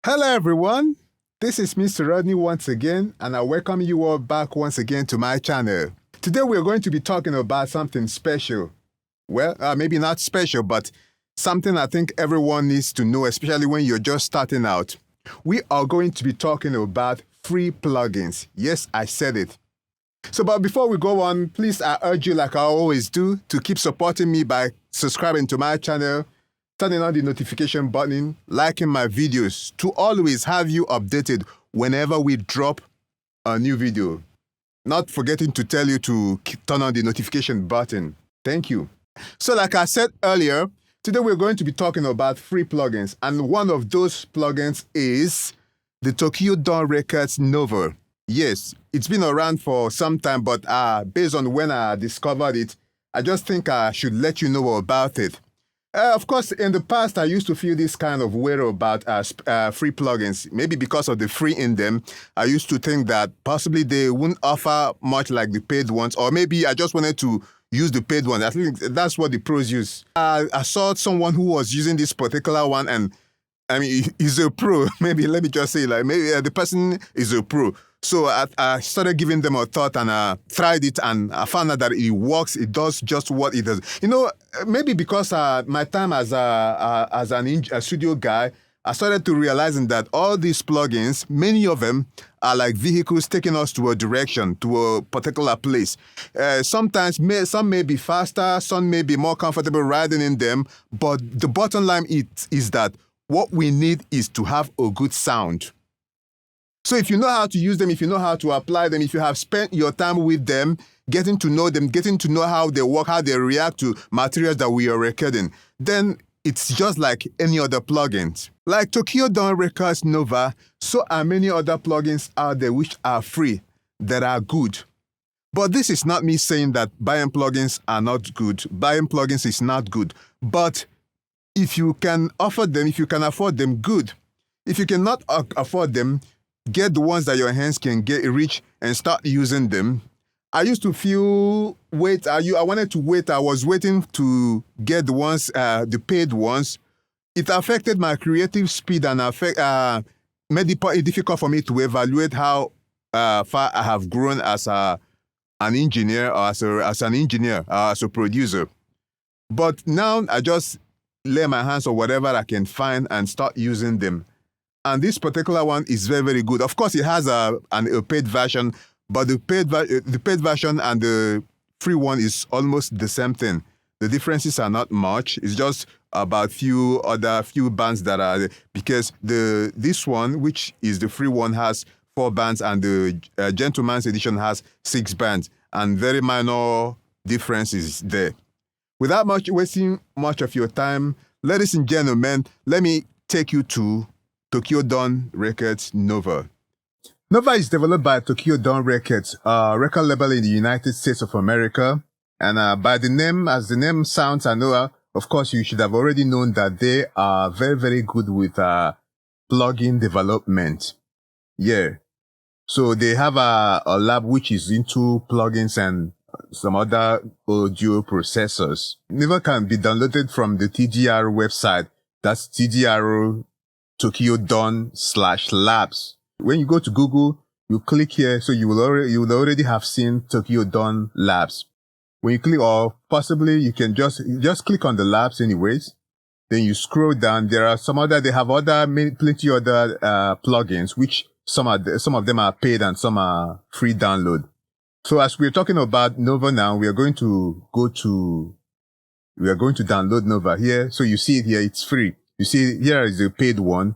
Hello everyone, this is Mr. Rodney once again, and I welcome you all back once again to my channel. Today we're going to be talking about something special. Well, maybe not special, but something I think everyone needs to know, especially when you're just starting out. We are going to be talking about free plugins. Yes, I said it. So, but before we go on, please, I urge you, like I always do, to keep supporting me by subscribing to my channel, turning on the notification button, liking my videos, to always have you updated whenever we drop a new video. Not forgetting to tell you to turn on the notification button. Thank you. So like I said earlier, today we're going to be talking about free plugins, and one of those plugins is the TDR Nova. Yes, it's been around for some time, but based on when I discovered it, I just think I should let you know about it. Of course, in the past, I used to feel this kind of way about free plugins. Maybe because of the free in them, I used to think that possibly they wouldn't offer much like the paid ones, or maybe I just wanted to use the paid one. I think that's what the pros use. I saw someone who was using this particular one, and I mean, he's a pro. Maybe let me just say, like, maybe the person is a pro. So I started giving them a thought, and I tried it, and I found out that it works. It does just what it does. You know, maybe because my time as a studio guy, I started to realizing that all these plugins, many of them are like vehicles taking us to a direction, to a particular place. Sometimes some may be faster, some may be more comfortable riding in them, but the bottom line is that what we need is to have a good sound. So if you know how to use them, if you know how to apply them, if you have spent your time with them, getting to know them, getting to know how they work, how they react to materials that we are recording, then it's just like any other plugins. Like TDR Nova, so are many other plugins out there which are free, that are good. But this is not me saying that buying plugins are not good. Buying plugins is not good. But if you can offer them, if you can afford them, good. If you cannot afford them, get the ones that your hands can reach and start using them. I used to feel I wanted to wait. I was waiting to get the ones, the paid ones. It affected my creative speed and made it difficult for me to evaluate how far I have grown as an engineer, or as a producer. But now I just lay my hands on whatever I can find and start using them. And this particular one is very, very good. Of course, it has a paid version, but the paid version and the free one is almost the same thing. The differences are not much. It's just about few bands that are, because this one, which is the free one, has 4 bands, and the Gentleman's Edition has 6 bands, and very minor differences there. Without wasting much of your time, ladies and gentlemen, let me take you to TDR Nova. Nova is developed by TDR Records, a record label in the United States of America. And by the name, as the name sounds, I know, of course, you should have already known that they are very, very good with plugin development. Yeah. So they have a lab which is into plugins and some other audio processors. Nova can be downloaded from the TDR website. That's TDR Tokyo-Dawn/labs. When you go to Google, you click here, so you will already have seen Tokyo-Dawn Labs. When you click, or possibly you can just click on the labs anyways. Then you scroll down. There are they have plenty other plugins, which some of them are paid and some are free download. So as we're talking about Nova now, we are going to download Nova here. So you see it here, it's free. You see, here is the paid one.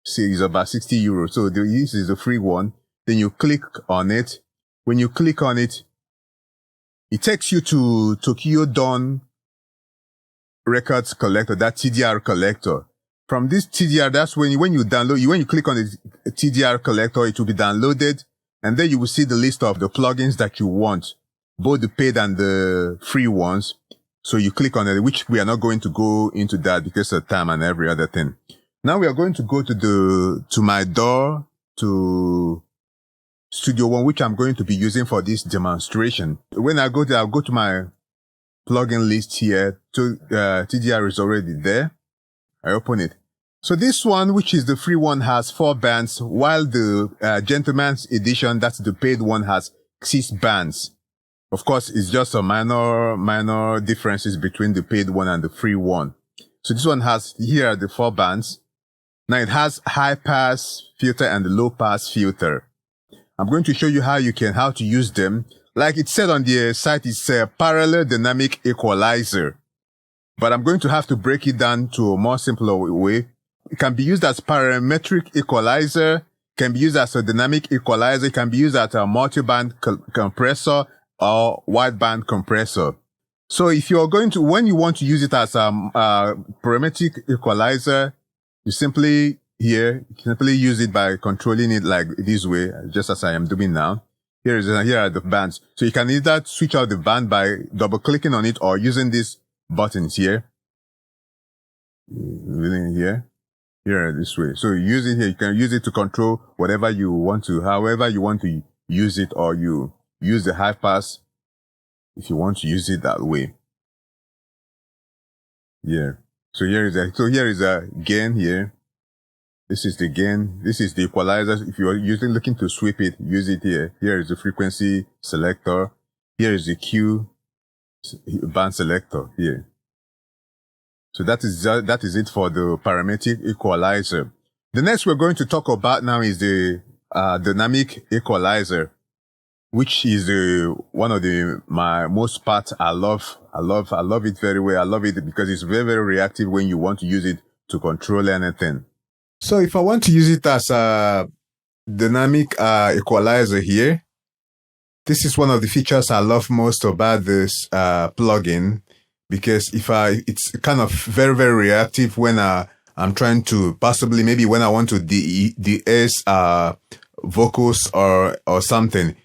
See, it's about 60 euros. So this is the free one. Then you click on it. When you click on it, it takes you to TDR Records Collector, that TDR collector. From this TDR, that's when you click on the TDR collector, it will be downloaded. And then you will see the list of the plugins that you want, both the paid and the free ones. So you click on it, which we are not going to go into that because of time and every other thing. Now we are going to go to my DAW, to Studio One, which I'm going to be using for this demonstration. When I go there, I'll go to my plugin list here. TDR is already there. I open it. So this one, which is the free one, has 4 bands, while the gentleman's edition, that's the paid one, has 6 bands. Of course, it's just a minor differences between the paid one and the free one. So this one has, here are the 4 bands. Now it has high pass filter and the low pass filter. I'm going to show you how to use them. Like it said on the site, it's a parallel dynamic equalizer. But I'm going to have to break it down to a more simpler way. It can be used as parametric equalizer, can be used as a dynamic equalizer, can be used as a multiband compressor or wideband compressor. So if you're when you want to use it as a parametric equalizer, you simply use it by controlling it like this way, just as I am doing now. Here are the bands. So you can either switch out the band by double clicking on it or using these buttons here. Here this way. So you use it here. You can use it to control whatever you want to, however you want to use it, or you use the high pass if you want to use it that way. Yeah. So here is a gain here. This is the gain. This is the equalizer. If you are looking to sweep it, use it here. Here is the frequency selector. Here is the Q band selector here. So that is it for the parametric equalizer. The next we're going to talk about now is the dynamic equalizer, which is one of my most parts. I love it very well. I love it because it's very, very reactive when you want to use it to control anything. So if I want to use it as a dynamic equalizer here, this is one of the features I love most about this plugin, because it's kind of very, very reactive when I'm trying to possibly, maybe when I want to de-ess vocals or something.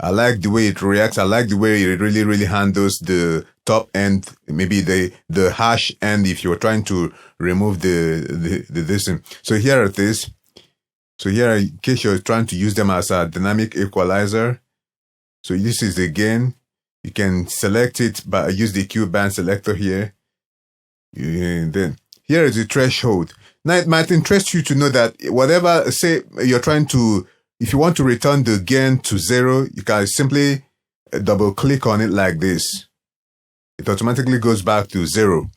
I like the way it reacts. I like the way it really, really handles the top end, maybe the harsh end if you're trying to remove the this thing. So here it is. So here, in case you're trying to use them as a dynamic equalizer. So this is the gain. You can select it by use the Q band selector here. And then here is the threshold. Now it might interest you to know that whatever, say you're trying to, if you want to return the gain to 0, you can simply double click on it like this. It automatically goes back to 0.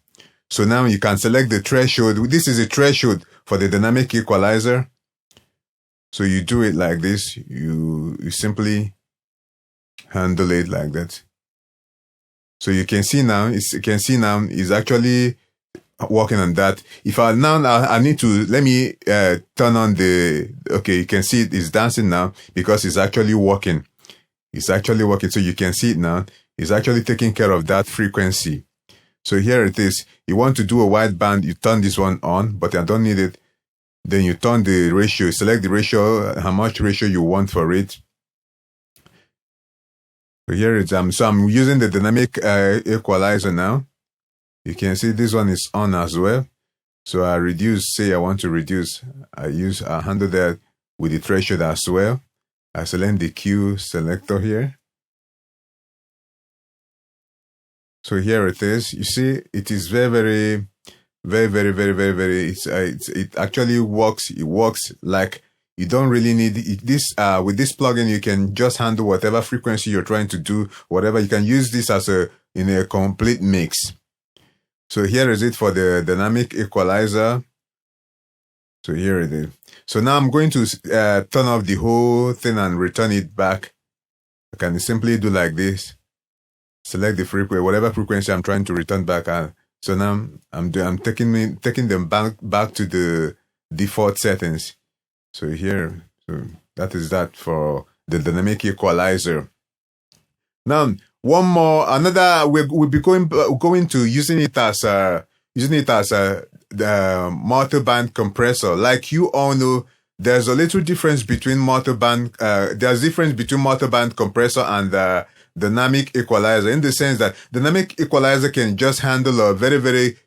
So now you can select the threshold. This is a threshold for the dynamic equalizer. So you do it like this. You simply handle it like that. So you can see now, it's actually working on that. If I need to, let me turn on okay, you can see it is dancing now because it's actually working. It's actually working. So you can see it now. It's actually taking care of that frequency. So here it is. You want to do a wideband, you turn this one on, but I don't need it. Then you turn the ratio, select the ratio, how much ratio you want for it. So here it is. So I'm using the dynamic equalizer now. You can see this one is on as well. So I reduce, say I want to reduce. I handle that with the threshold as well. I select the Q selector here. So here it is. You see, it is very, it actually works. It works like you don't really need this. With this plugin, you can just handle whatever frequency you're trying to do, whatever. You can use this as in a complete mix. So here is it for the dynamic equalizer. So here it is. So now I'm going to turn off the whole thing and return it back. I can simply do like this. Select the frequency, whatever frequency I'm trying to return back. So now I'm taking them back to the default settings. So here, so that is that for the dynamic equalizer. Now one more, we'll be going to using it as the multiband compressor. Like you all know, there's a little difference between multiband. There's difference between multiband compressor and dynamic equalizer, in the sense that dynamic equalizer can just handle a very, very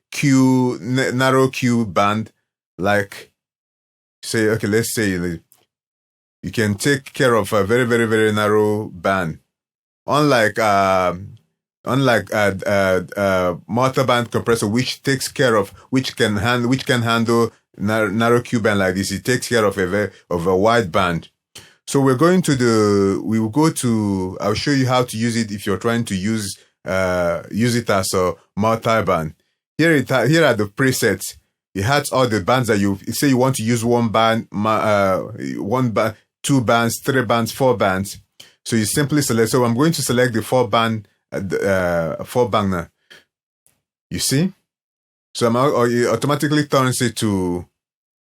narrow Q band. Like, say, okay, let's say you can take care of a very, very, very narrow band. Unlike multiband compressor, which can handle narrow Q band like this, it takes care of a wideband. So we will go to, I'll show you how to use it if you're trying to use it as a multiband. Here are the presets. It has all the bands that say you want to use one band, two bands, three bands, four bands. So you simply select. So I'm going to select the four band now. You see? So it automatically turns it to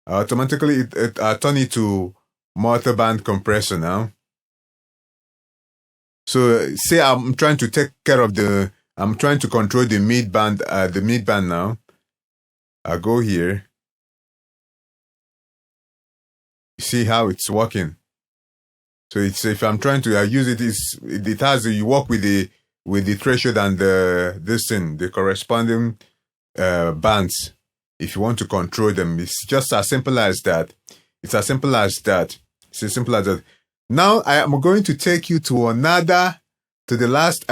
turn it to multiband compressor now. So say I'm trying to take care of I'm trying to control the midband now. I go here. You see how it's working. So it's, if I'm trying to use it, it has, you work with the threshold and the corresponding bands. If you want to control them, it's just as simple as that. It's as simple as that. It's as simple as that. Now I am going to take you to the last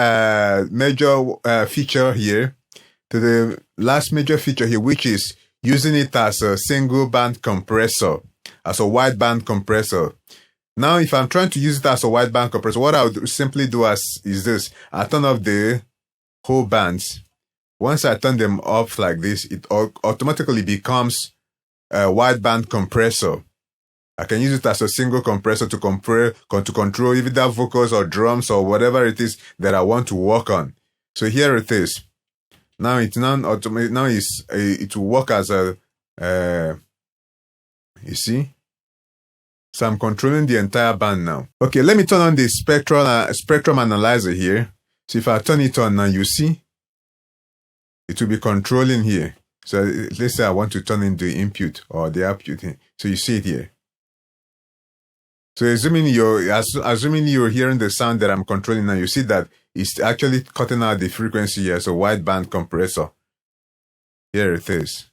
major feature here. To the last major feature here, which is using it as a single band compressor, as a wideband compressor. Now, if I'm trying to use it as a wideband compressor, what I would simply do is this. I turn off the whole bands. Once I turn them off like this, it automatically becomes a wideband compressor. I can use it as a single compressor to control either vocals or drums or whatever it is that I want to work on. So here it is. Now it's non-automatic. Now it will work as a, you see? So I'm controlling the entire band now. Okay, let me turn on the spectrum analyzer here. So if I turn it on now, you see? It will be controlling here. So let's say I want to turn in the input or the output here. So you see it here. So assuming you're hearing the sound that I'm controlling now, you see that it's actually cutting out the frequency here, so wideband compressor. Here it is.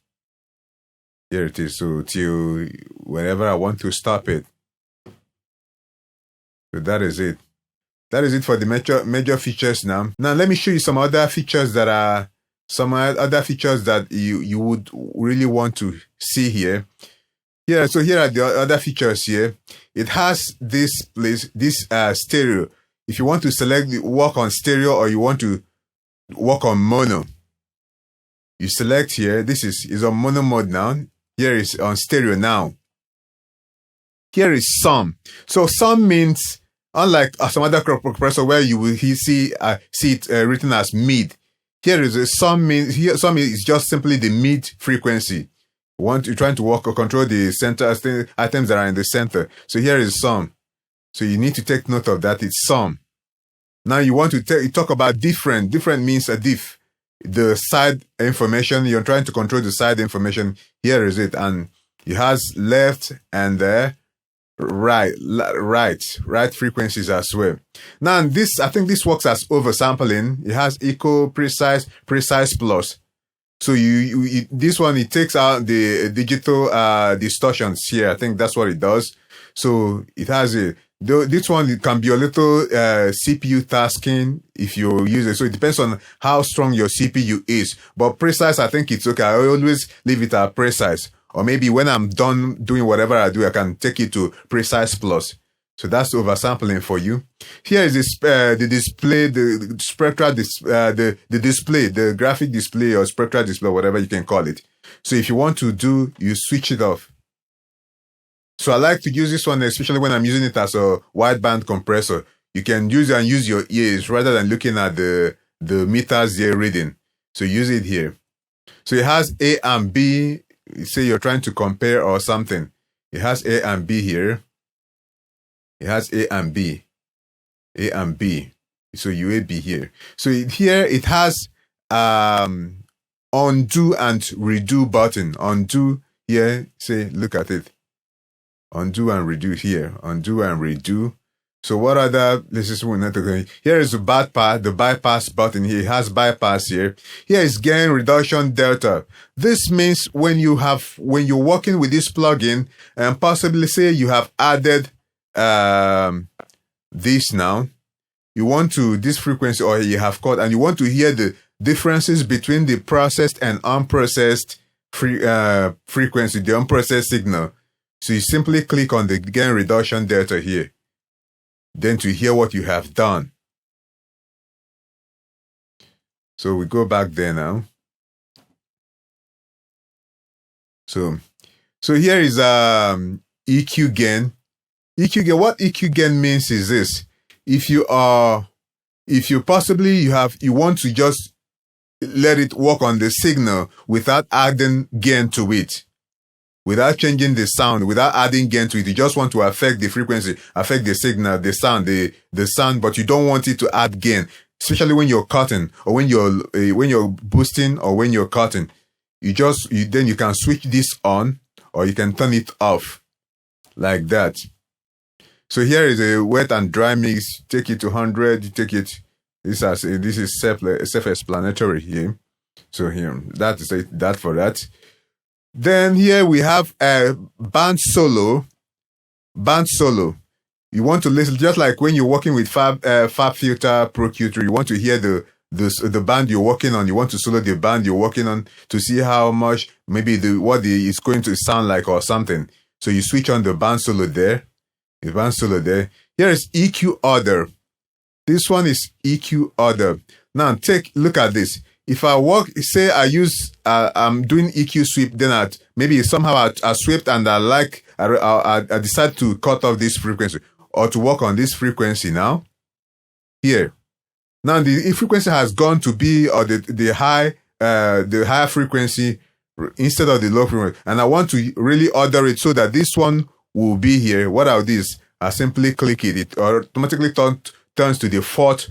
Here it is. So till whenever I want to stop it. So that is it. That is it for the major features now. Now let me show you some other features that you would really want to see here. Yeah, so here are the other features here. It has this stereo. If you want to work on stereo or you want to work on mono, you select here. This is on mono mode now. Here is on stereo now. Here is sum. So sum means, unlike some other compressor where you will see it written as mid. Here is a sum means, here sum is just simply the mid frequency. You're trying to work or control the center items that are in the center. So here is sum. So you need to take note of that. It's sum. Now you want to talk about different. Different means a diff. The side information, you're trying to control the side information. Here is it. And it has left and right frequencies as well. Now this, I think this works as oversampling. It has equal, precise plus. So this one, it takes out the digital distortions here. I think that's what it does. So it has this one, it can be a little CPU tasking if you use it. So it depends on how strong your CPU is. But precise, I think it's okay. I always leave it at precise. Or maybe when I'm done doing whatever I do, I can take it to precise plus. So that's oversampling for you. Here is the display, the spectral the display, the graphic display or spectral display, whatever you can call it. So if you want to you switch it off. So I like to use this one, especially when I'm using it as a wideband compressor. You can use your ears rather than looking at the meters they're reading. So use it here. So it has A and B. Say you're trying to compare or something. It has A and B here. It has A and B. A and B. So UAB here. So here it has undo and redo button. Undo here. Say, look at it. Undo and redo here. Undo and redo. So what other places we're not going? Here is the bypass button here. It has bypass here. Here is gain reduction delta. This means when you're working with this plugin and possibly say you have added this now, you want to this frequency or you have caught and you want to hear the differences between the processed and unprocessed frequency, the unprocessed signal. So you simply click on the gain reduction delta here. Then to hear what you have done. So we go back there now. So here is EQ gain. EQ gain. What EQ gain means is this: if you want to just let it work on the signal without adding gain to it, without changing the sound, without adding gain to it, you just want to affect the frequency, affect the signal, the sound, the sound, but you don't want it to add gain. Especially when you're cutting, or when you're boosting, or when you're cutting, then you can switch this on, or you can turn it off, like that. So here is a wet and dry mix. Take it to 100. You take it. This is self-explanatory here. So here, that is that for that. Then here we have a band solo. Band solo. You want to listen, just like when you're working with Fab Filter Pro Q3, you want to hear the band you're working on. You want to solo the band you're working on to see how much maybe it's going to sound like or something. So you switch on the band solo there. The band solo there. Here is EQ order. This one is EQ order. Now look at this. If I say I'm doing EQ sweep, then maybe somehow I swept and I decide to cut off this frequency, or to work on this frequency now. Here. Now the frequency has gone to be, or the high frequency instead of the low frequency. And I want to really order it so that this one will be here. What I'll do is I simply click it. It automatically turns to the fourth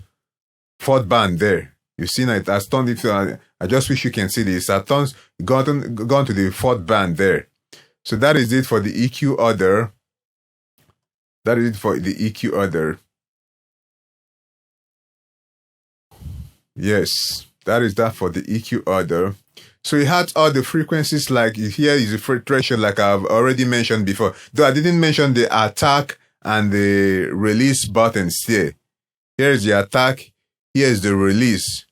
band there. You see now it has turned it. I just wish you can see this. It has gone to the fourth band there. So that is it for the EQ order. That is it for the EQ order. Yes, that is that for the EQ order. So it had all the frequencies, like here is the threshold, like I've already mentioned before. Though I didn't mention the attack and the release buttons here. Here is the attack. Here is the release.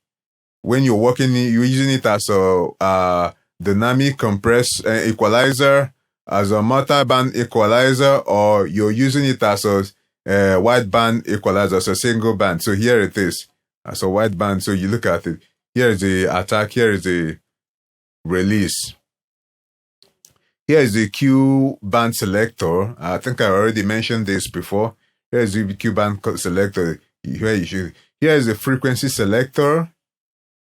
When you're you're using it as a dynamic compress equalizer, as a multiband equalizer, or you're using it as a wideband equalizer, as a single band. So here it is, as a wideband. So you look at it. Here is the attack. Here is the release. Here is the Q band selector. I think I already mentioned this before. Here is the Q band selector. Here is the frequency selector.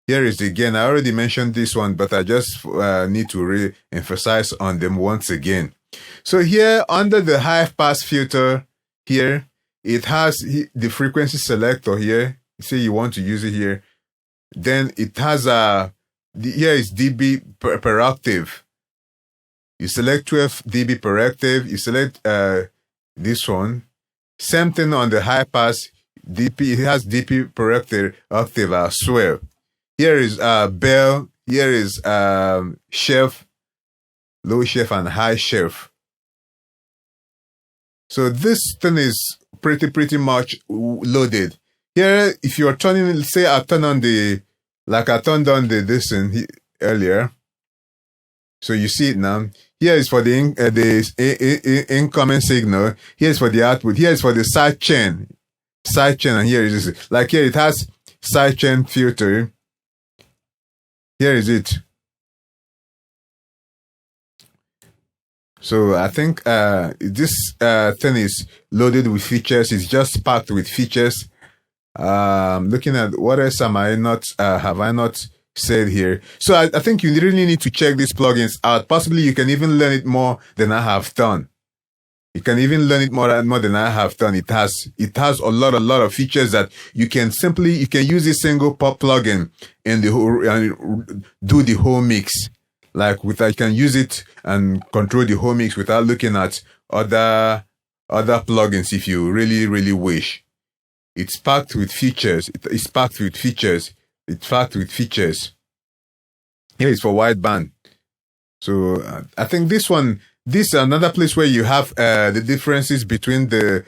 Here is the gain. I already mentioned this one, but I just need to re-emphasize on them once again. So here under the high pass filter, here it has the frequency selector here. Say you want to use it here. Then it has here is dB per octave. You select 12 dB per octave. You select this one. Same thing on the high pass. dB, it has dB per octave as well. Here is bell. Here is shelf, low shelf and high shelf. So this thing is pretty much loaded. Here, if you're turning, say I turn on I turned on this thing earlier. So you see it now. Here is for the incoming signal. Here is for the output. Here is for the side chain. And here is like here it has side chain filter. Here is it. So I think this thing is loaded with features. It's just packed with features. Looking at what else have I not said here. So I think you really need to check these plugins out. Possibly you can even learn it more than I have done. You can even learn it more than I have done. It has a lot of features that you can use a single pop plugin and do the whole mix. Like you can use it and control the whole mix without looking at other plugins if you really wish. It's packed with features. It's packed with features. Here is for wideband. So I think this is another place where you have the differences between the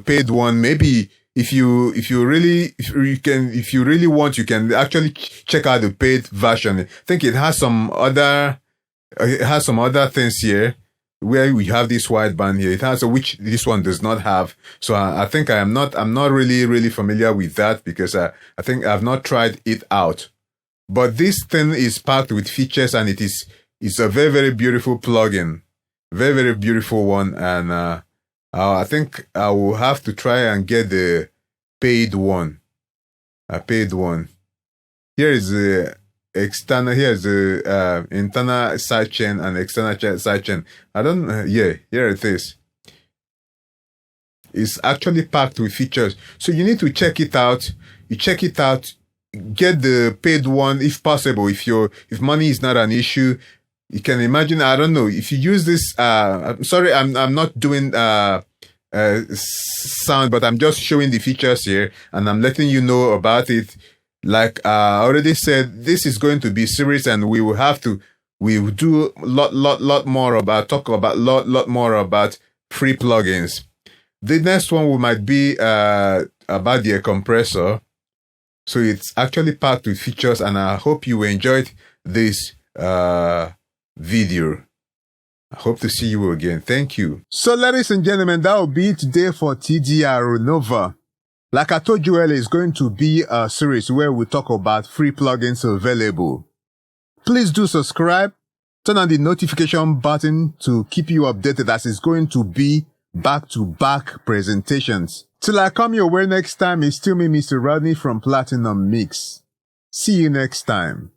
paid one. Maybe if you really want, you can actually check out the paid version. I think it has some other it has some other things here where we have this wideband here. It has which this one does not have. So I think I'm not really familiar with that because I think I've not tried it out. But this thing is packed with features, and it's a very beautiful plugin, very beautiful one. And I think I will have to try and get the paid one. A paid one. Here is the external. Here's the internal sidechain and external sidechain. I don't. Yeah, here it is. It's actually packed with features, so you need to check it out. You check it out. Get the paid one if possible. If money is not an issue, you can imagine. I don't know if you use this. I'm sorry, I'm not doing sound, but I'm just showing the features here, and I'm letting you know about it. Like I already said, this is going to be serious, and we will do lot more about lot more about free plugins. The next one might be about the compressor. So it's actually packed with features, and I hope you enjoyed this video. I hope to see you again. Thank you. So ladies and gentlemen, that will be it today for TDR Nova. Like I told you earlier, it's going to be a series where we talk about free plugins available. Please do subscribe, turn on the notification button to keep you updated, as it's going to be back-to-back presentations. Till I come your way next time, it's still me, Mr. Rodney from Platinum Mix. See you next time.